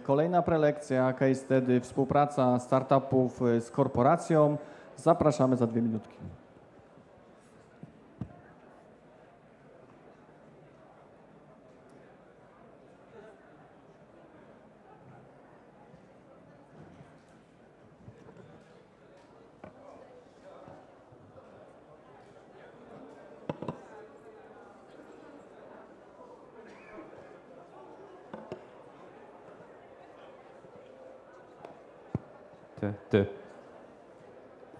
Kolejna prelekcja, case study, współpraca startupów z korporacją. Zapraszamy za 2 minutki. Ty.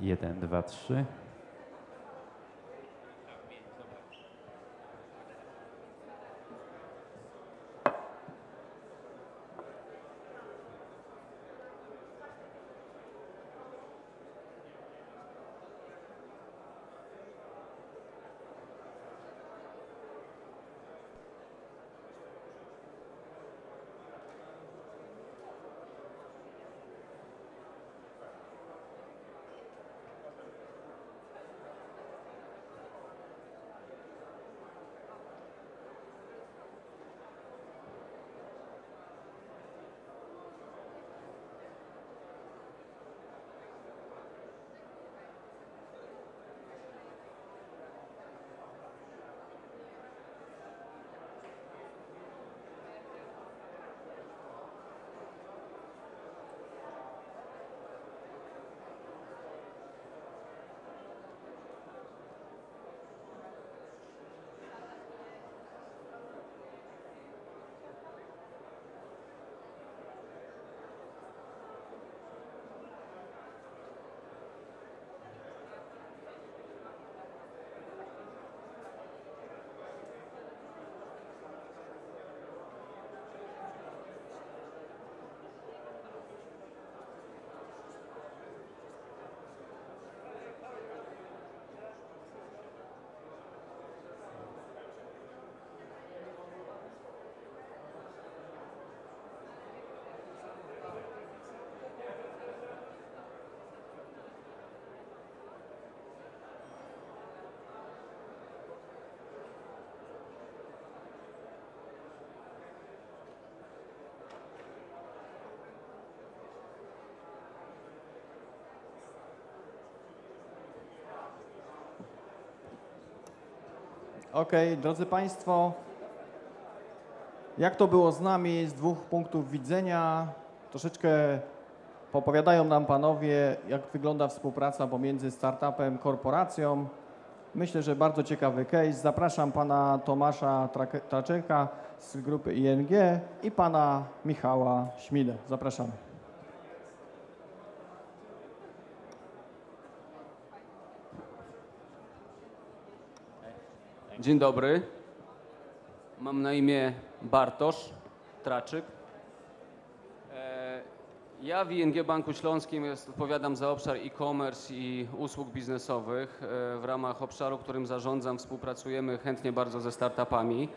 1, 2, 3. Okej, drodzy Państwo, jak to było z nami z 2 punktów widzenia? Troszeczkę opowiadają nam panowie, jak wygląda współpraca pomiędzy startupem, korporacją. Myślę, że bardzo ciekawy case. Zapraszam pana Tomasza Traczeka z grupy ING i pana Michała Śmidę. Zapraszamy. Dzień dobry. Mam na imię Bartosz Traczyk. Ja w ING Banku Śląskim odpowiadam za obszar e-commerce i usług biznesowych. W ramach obszaru, którym zarządzam, współpracujemy chętnie bardzo ze startupami.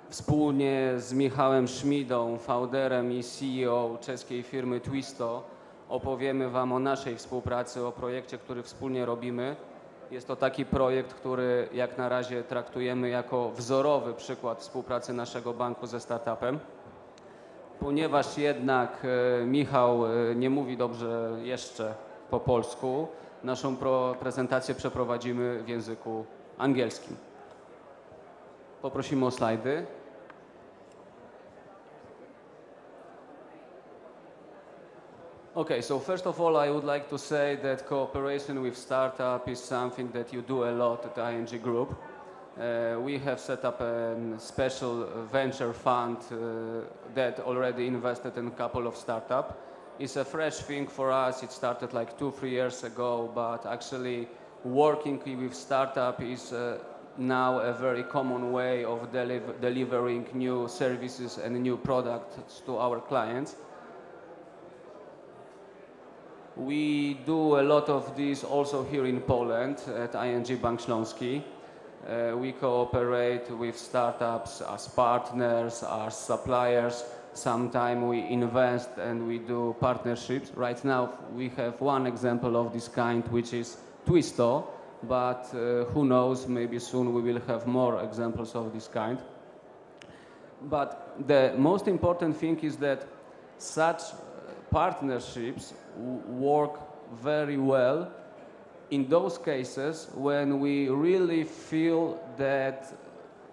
Wspólnie z Michałem Śmidą, founderem i CEO czeskiej firmy Twisto, opowiemy Wam o naszej współpracy, o projekcie, który wspólnie robimy. Jest to taki projekt, który jak na razie traktujemy jako wzorowy przykład współpracy naszego banku ze startupem. Ponieważ jednak Michał nie mówi dobrze jeszcze po polsku, naszą prezentację przeprowadzimy w języku angielskim. Poprosimy o slajdy. Okay, so first of all, I would like to say that cooperation with startup is something that you do a lot at ING Group. We have set up a special venture fund that already invested in a couple of startups. It's a fresh thing for us. It started like 2-3 years ago, but actually working with startup is now a very common way of delivering new services and new products to our clients. We do a lot of this also here in Poland at ING Bank Śląski. We cooperate with startups as partners, as suppliers. Sometimes we invest and we do partnerships. Right now we have one example of this kind, which is Twisto, but who knows, maybe soon we will have more examples of this kind. But the most important thing is that Such partnerships work very well in those cases when we really feel that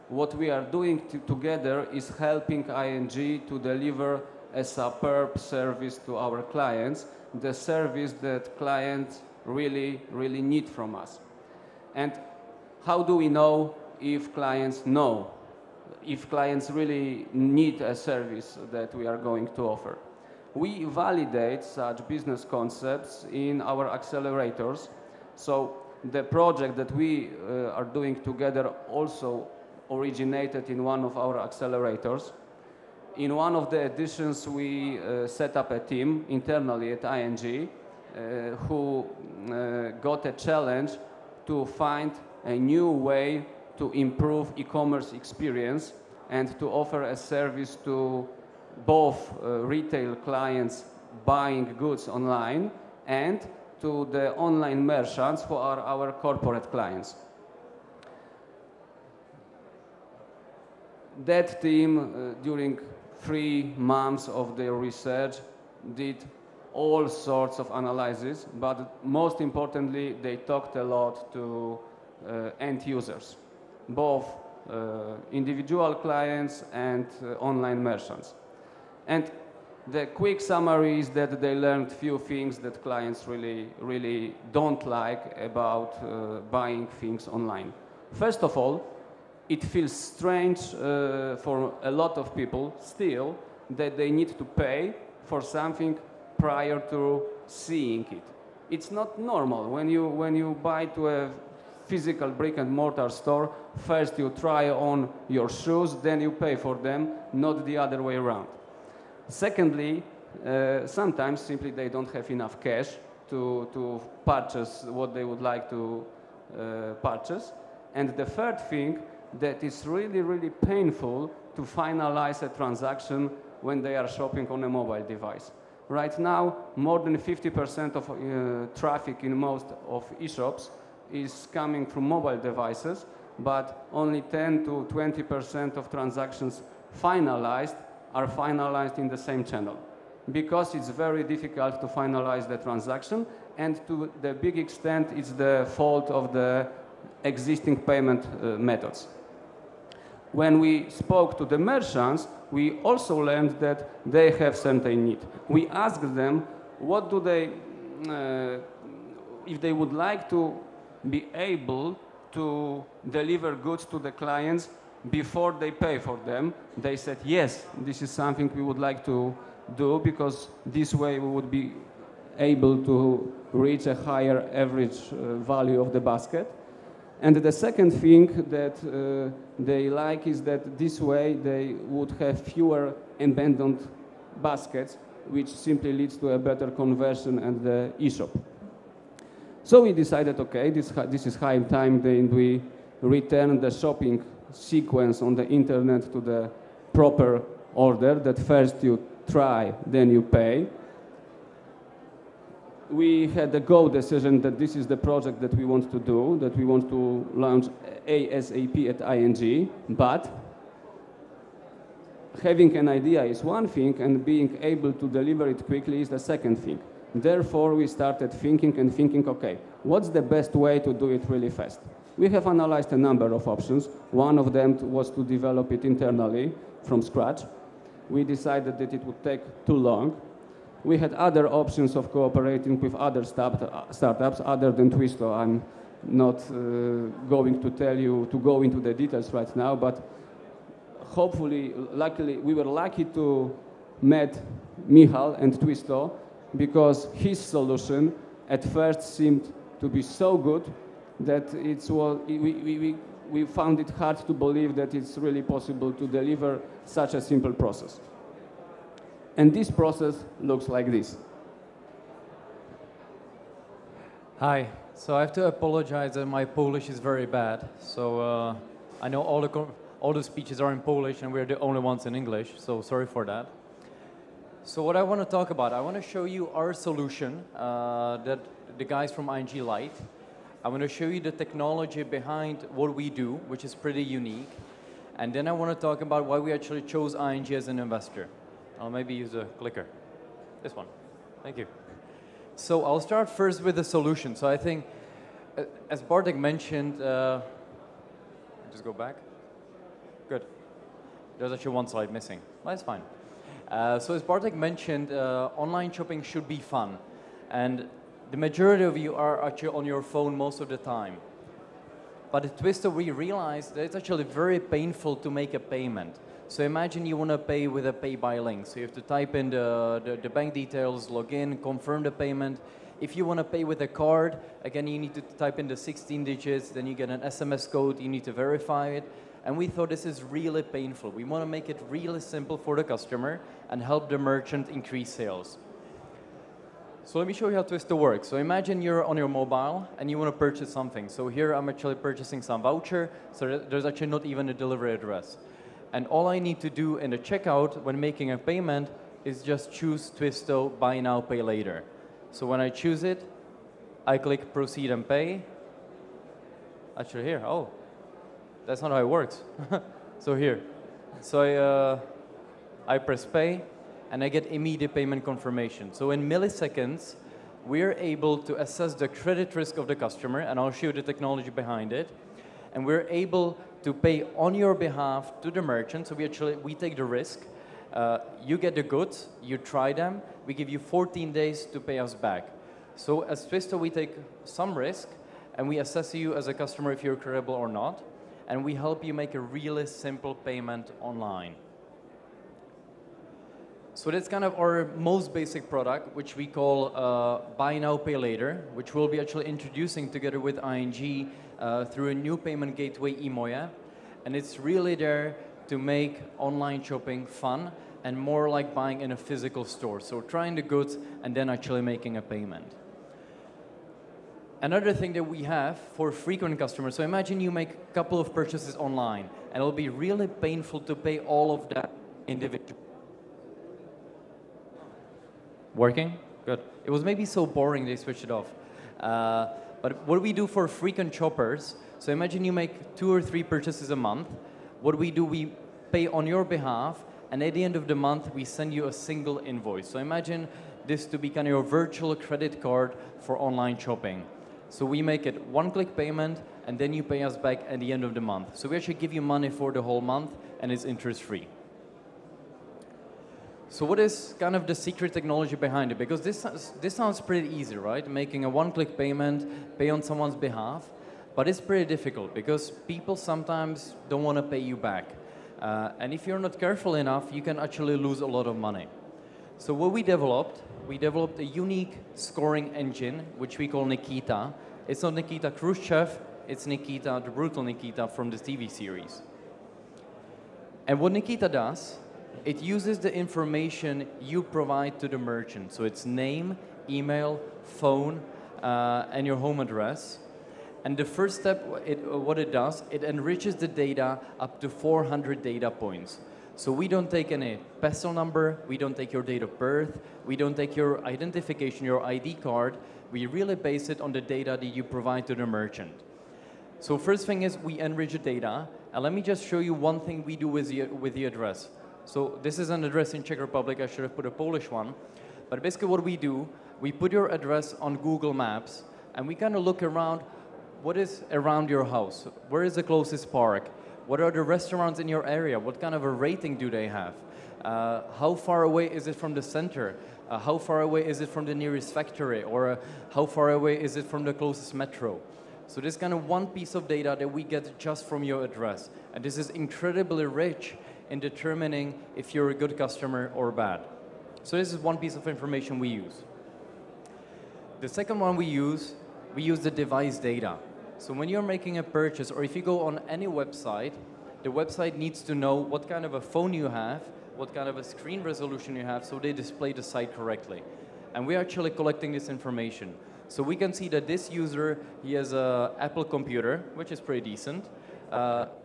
what we are doing together is helping ING to deliver a superb service to our clients, the service that clients really need from us. And how do we know if clients know, if clients really need a service that we are going to offer? We validate such business concepts in our accelerators. So the project that we are doing together also originated in one of our accelerators. In one of the editions, we set up a team internally at ING who got a challenge to find a new way to improve e-commerce experience and to offer a service to both retail clients buying goods online and to the online merchants who are our corporate clients. That team, during 3 months of their research, did all sorts of analysis, but most importantly, they talked a lot to end users, both individual clients and online merchants. And the quick summary is that they learned few things that clients really don't like about buying things online. First of all, it feels strange for a lot of people still that they need to pay for something prior to seeing it. It's not normal. When you buy to a physical brick and mortar store, first you try on your shoes, then you pay for them, not the other way around. Secondly, sometimes simply they don't have enough cash to purchase what they would like to purchase. And the third thing, that is really painful to finalize a transaction when they are shopping on a mobile device. Right now, more than 50% of traffic in most of e-shops is coming from mobile devices, but only 10 to 20% of transactions are finalized in the same channel, because it's very difficult to finalize the transaction, and to the big extent it's the fault of the existing payment methods. When we spoke to the merchants, we also learned that they have certain need. We asked them what do they, if they would like to be able to deliver goods to the clients before they pay for them. They said, yes, this is something we would like to do, because this way we would be able to reach a higher average value of the basket. And the second thing that they like is that this way they would have fewer abandoned baskets, which simply leads to a better conversion at the e-shop. So we decided, okay, this is high time that we return the shopping sequence on the internet to the proper order, that first you try, then you pay. We had a go decision that this is the project that we want to do, that we want to launch ASAP at ING, but having an idea is one thing and being able to deliver it quickly is the second thing. Therefore, we started thinking, okay, what's the best way to do it really fast? We have analyzed a number of options. One of them was to develop it internally from scratch. We decided that it would take too long. We had other options of cooperating with other startups other than Twisto. I'm not going to tell you to go into the details right now, but hopefully, luckily, we were lucky to meet Michal and Twisto, because his solution at first seemed to be so good that we found it hard to believe that it's really possible to deliver such a simple process. And this process looks like this. Hi. So I have to apologize that my Polish is very bad. So I know all the speeches are in Polish and we're the only ones in English, so sorry for that. So what I want to talk about, I want to show you our solution that the guys from ING liked. I want to show you the technology behind what we do, which is pretty unique. And then I want to talk about why we actually chose ING as an investor. I'll maybe use a clicker. This one. Thank you. So I'll start first with the solution. So I think, as Bartek mentioned, just go back. Good. There's actually one slide missing. That's fine. So as Bartek mentioned, online shopping should be fun. And the majority of you are actually on your phone most of the time. But at Twisto, we realized that it's actually very painful to make a payment. So imagine you want to pay with a pay by link. So you have to type in the bank details, log in, confirm the payment. If you want to pay with a card, again, you need to type in the 16 digits, then you get an SMS code, you need to verify it. And we thought this is really painful. We want to make it really simple for the customer and help the merchant increase sales. So let me show you how Twisto works. So imagine you're on your mobile and you want to purchase something. So here I'm actually purchasing some voucher, so there's actually not even a delivery address. And all I need to do in the checkout when making a payment is just choose Twisto Buy Now, Pay Later. So when I choose it, I click Proceed and Pay. Actually here, oh, that's not how it works. So here, so I press Pay, and I get immediate payment confirmation. So in milliseconds, we're able to assess the credit risk of the customer, and I'll show you the technology behind it. And we're able to pay on your behalf to the merchant. So we take the risk. You get the goods, you try them, we give you 14 days to pay us back. So as Twisto, we take some risk, and we assess you as a customer if you're credible or not, and we help you make a really simple payment online. So that's kind of our most basic product, which we call Buy Now, Pay Later, which we'll be actually introducing together with ING through a new payment gateway, Imoja. And it's really there to make online shopping fun and more like buying in a physical store. So trying the goods and then actually making a payment. Another thing that we have for frequent customers, so imagine you make a couple of purchases online, and it'll be really painful to pay all of that individually. Working? Good. It was maybe so boring they switched it off. But what we do for frequent shoppers, so imagine you make 2 or 3 purchases a month. What we do, we pay on your behalf, and at the end of the month, we send you a single invoice. So imagine this to be kind of your virtual credit card for online shopping. So we make it one-click payment, and then you pay us back at the end of the month. So we actually give you money for the whole month, and it's interest-free. So what is kind of the secret technology behind it? Because this sounds pretty easy, right? Making a one-click payment, pay on someone's behalf. But it's pretty difficult because people sometimes don't want to pay you back. And if you're not careful enough, you can actually lose a lot of money. So what we developed a unique scoring engine, which we call Nikita. It's not Nikita Khrushchev, it's Nikita, the brutal Nikita from the TV series. And what Nikita does, it uses the information you provide to the merchant. So it's name, email, phone, and your home address. And the first step, what it does, it enriches the data up to 400 data points. So we don't take any peso number, we don't take your date of birth, we don't take your identification, your ID card. We really base it on the data that you provide to the merchant. So first thing is we enrich the data. And let me just show you one thing we do with the address. So this is an address in Czech Republic. I should have put a Polish one. But basically what we do, we put your address on Google Maps, and we kind of look around what is around your house. Where is the closest park? What are the restaurants in your area? What kind of a rating do they have? How far away is it from the center? How far away is it from the nearest factory? Or how far away is it from the closest metro? So this is kind of one piece of data that we get just from your address. And this is incredibly rich in determining if you're a good customer or bad. So this is one piece of information we use. The second one we use the device data. So when you're making a purchase, or if you go on any website, the website needs to know what kind of a phone you have, what kind of a screen resolution you have, so they display the site correctly. And we're actually collecting this information. So we can see that this user, he has an Apple computer, which is pretty decent. He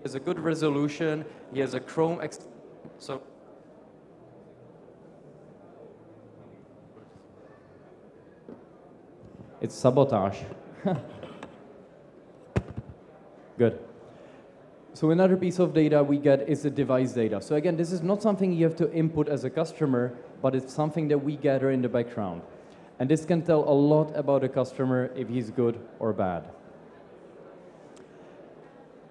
has a good resolution, he has a Chrome so it's sabotage. Good. So another piece of data we get is the device data. So again, this is not something you have to input as a customer, but it's something that we gather in the background. And this can tell a lot about a customer if he's good or bad.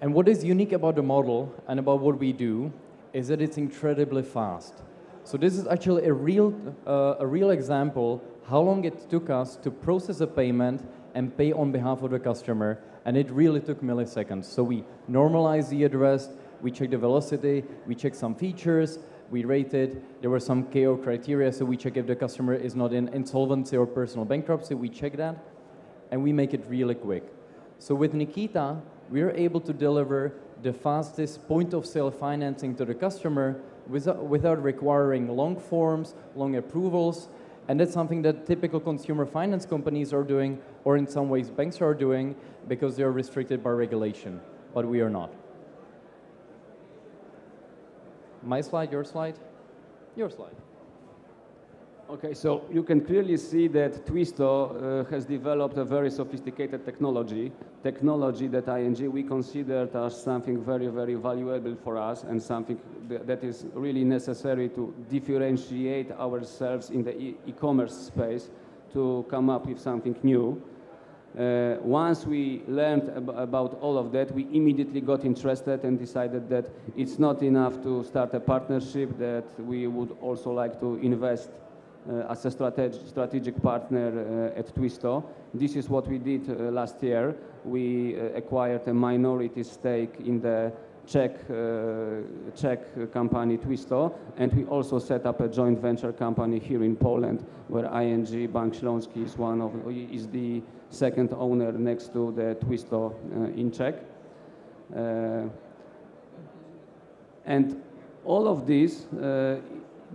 And what is unique about the model and about what we do is that it's incredibly fast. So this is actually a real example how long it took us to process a payment and pay on behalf of the customer, and it really took milliseconds. So we normalize the address, we check the velocity, we check some features, we rate it. There were some KO criteria, so we check if the customer is not in insolvency or personal bankruptcy, we check that, and we make it really quick. So with Nikita, we're able to deliver the fastest point-of-sale financing to the customer without requiring long forms, long approvals, and that's something that typical consumer finance companies are doing, or in some ways banks are doing, because they are restricted by regulation, but we are not. My slide, your slide? Your slide. Okay, so you can clearly see that Twisto has developed a very sophisticated technology that ING we considered as something very, very valuable for us and something that is really necessary to differentiate ourselves in the e-commerce space to come up with something new. Once we learned about all of that, we immediately got interested and decided that it's not enough to start a partnership, that we would also like to invest as a strategic partner at Twisto. This is what we did last year. We acquired a minority stake in the Czech company Twisto, and we also set up a joint venture company here in Poland, where ING Bank Śląski is the second owner next to the Twisto in Czech. And all of this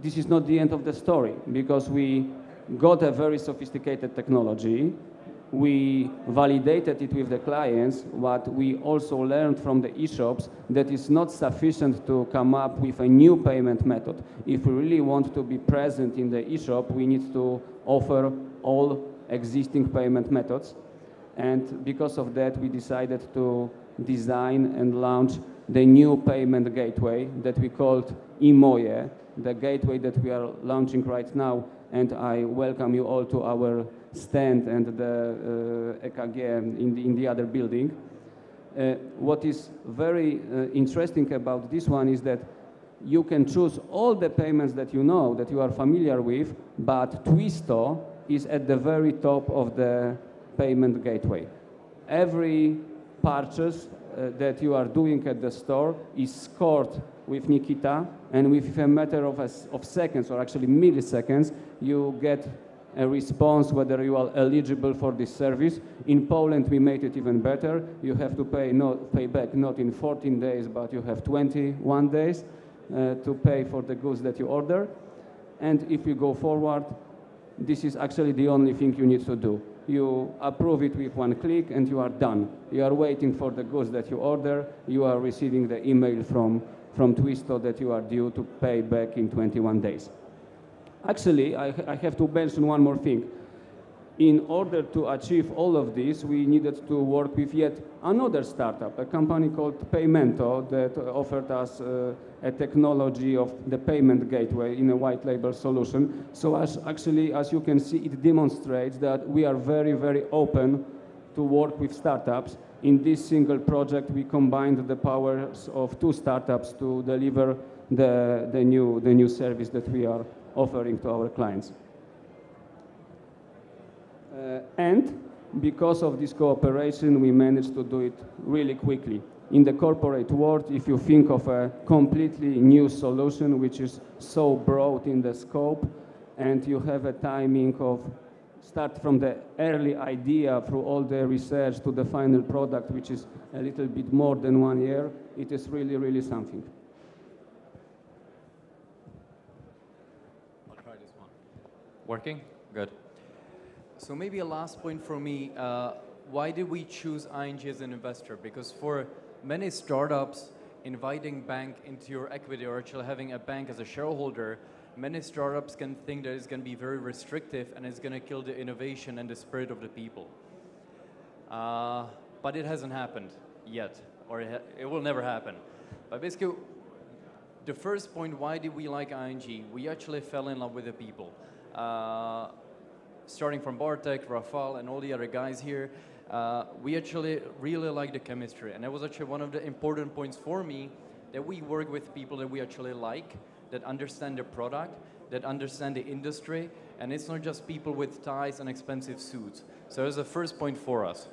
is not the end of the story, because we got a very sophisticated technology. We validated it with the clients. What we also learned from the e-shops, that it's not sufficient to come up with a new payment method. If we really want to be present in the e-shop, we need to offer all existing payment methods. And because of that, we decided to design and launch the new payment gateway that we called IMOje, the gateway that we are launching right now. And I welcome you all to our stand and the EKG in the other building. What is very interesting about this one is that you can choose all the payments that you know, that you are familiar with, but Twisto is at the very top of the payment gateway. Every purchase that you are doing at the store is scored with Nikita, and within a matter of seconds, or actually milliseconds, you get a response whether you are eligible for this service. In Poland, we made it even better. You have to pay back not in 14 days, but you have 21 days to pay for the goods that you order. And if you go forward, this is actually the only thing you need to do. You approve it with one click and you are done. You are waiting for the goods that you order. You are receiving the email from Twisto that you are due to pay back in 21 days. Actually, I have to mention one more thing. In order to achieve all of this, we needed to work with yet another startup, a company called Paymento, that offered us a technology of the payment gateway in a white label solution. So as you can see, it demonstrates that we are very, very open to work with startups. In this single project, we combined the powers of two startups to deliver the new service that we are offering to our clients. And because of this cooperation, we managed to do it really quickly. In the corporate world, if you think of a completely new solution, which is so broad in the scope, and you have a timing of start from the early idea through all the research to the final product, which is a little bit more than 1 year, it is really, really something. I'll try this one. Working? Good. So maybe a last point for me, why did we choose ING as an investor? Because for many startups, inviting bank into your equity or actually having a bank as a shareholder, many startups can think that it's going to be very restrictive and it's going to kill the innovation and the spirit of the people. But it hasn't happened yet, or it will never happen. But basically, the first point, why did we like ING? We actually fell in love with the people. Starting from Bartek, Rafal, and all the other guys here, we actually really like the chemistry. And that was actually one of the important points for me, that we work with people that we actually like, that understand the product, that understand the industry, and it's not just people with ties and expensive suits. So that's the first point for us.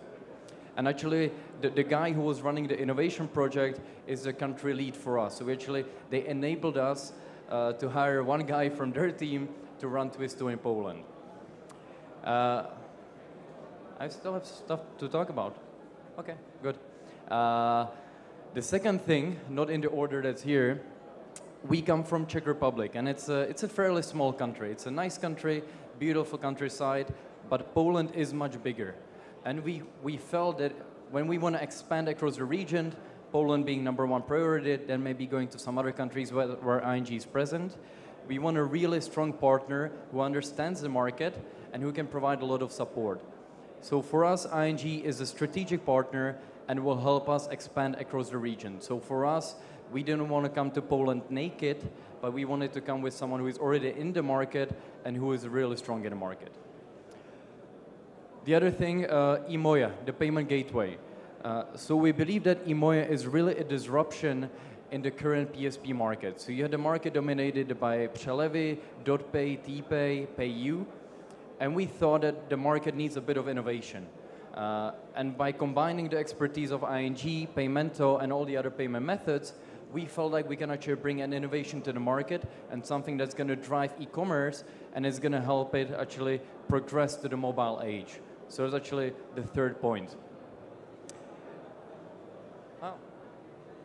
And actually, the guy who was running the innovation project is the country lead for us. So they enabled us to hire one guy from their team to run Twisto in Poland. I still have stuff to talk about. Okay, good. The second thing, not in the order that's here, we come from Czech Republic, and it's a fairly small country. It's a nice country, beautiful countryside, but Poland is much bigger. And we felt that when we want to expand across the region, Poland being number one priority, then maybe going to some other countries where ING is present, we want a really strong partner who understands the market and who can provide a lot of support. So for us, ING is a strategic partner and will help us expand across the region. So for us, we didn't want to come to Poland naked, but we wanted to come with someone who is already in the market and who is really strong in the market. The other thing, Imoja, the payment gateway. So we believe that Imoja is really a disruption in the current PSP market. So you had the market dominated by Przelevy, DotPay, TPay, PayU, and we thought that the market needs a bit of innovation. And by combining the expertise of ING, Paymento, and all the other payment methods, we felt like we can actually bring an innovation to the market and something that's going to drive e-commerce and is going to help it actually progress to the mobile age. So that's actually the third point.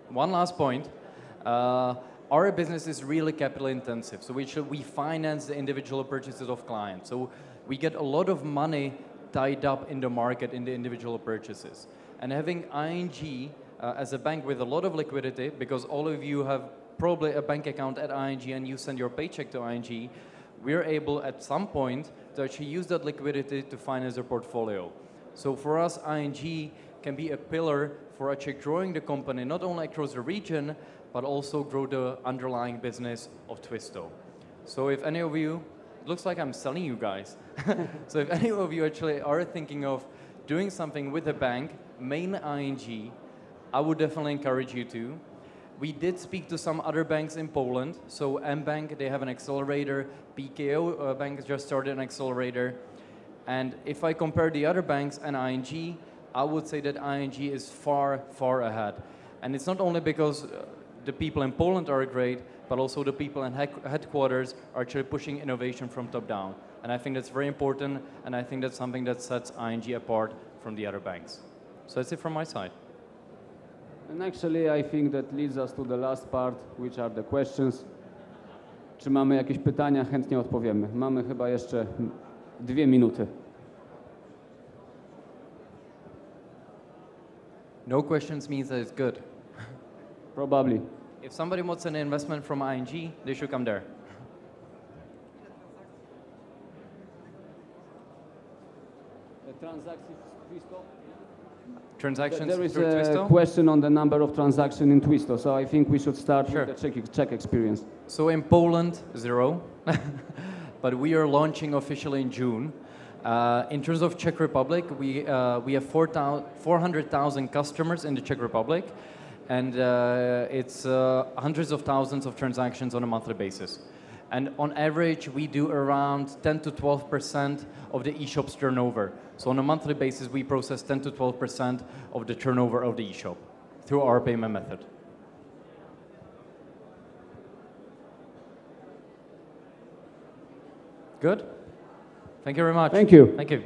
One last point. Our business is really capital intensive, so we finance the individual purchases of clients. So we get a lot of money tied up in the market in the individual purchases. And having ING as a bank with a lot of liquidity, because all of you have probably a bank account at ING and you send your paycheck to ING, we're able at some point to actually use that liquidity to finance their portfolio. So for us, ING can be a pillar for actually growing the company, not only across the region, but also grow the underlying business of Twisto. So if any of you, it looks like I'm selling you guys. So if any of you actually are thinking of doing something with a bank, main ING, I would definitely encourage you to. We did speak to some other banks in Poland. So mBank, they have an accelerator. PKO Bank just started an accelerator. And if I compare the other banks and ING, I would say that ING is far, far ahead. And it's not only because the people in Poland are great, but also the people in headquarters are actually pushing innovation from top down. And I think that's very important, and I think that's something that sets ING apart from the other banks. So that's it from my side. And actually, I think that leads us to the last part, which are the questions. Czy mamy jakieś pytania? Chętnie odpowiemy. Mamy chyba jeszcze 2 minuty. No questions means that it's good. Probably. If somebody wants an investment from ING, they should come there. Transactions There is through a Twisto? question on the number of transactions in Twisto, so I think we should start with the Czech experience. So in Poland, 0, but we are launching officially in June. In terms of Czech Republic, we have 400,000 customers in the Czech Republic, and it's hundreds of thousands of transactions on a monthly basis. And on average, we do around 10 to 12% of the e-shop's turnover. So on a monthly basis, we process 10 to 12% of the turnover of the e-shop through our payment method. Good? Thank you very much. Thank you. Thank you.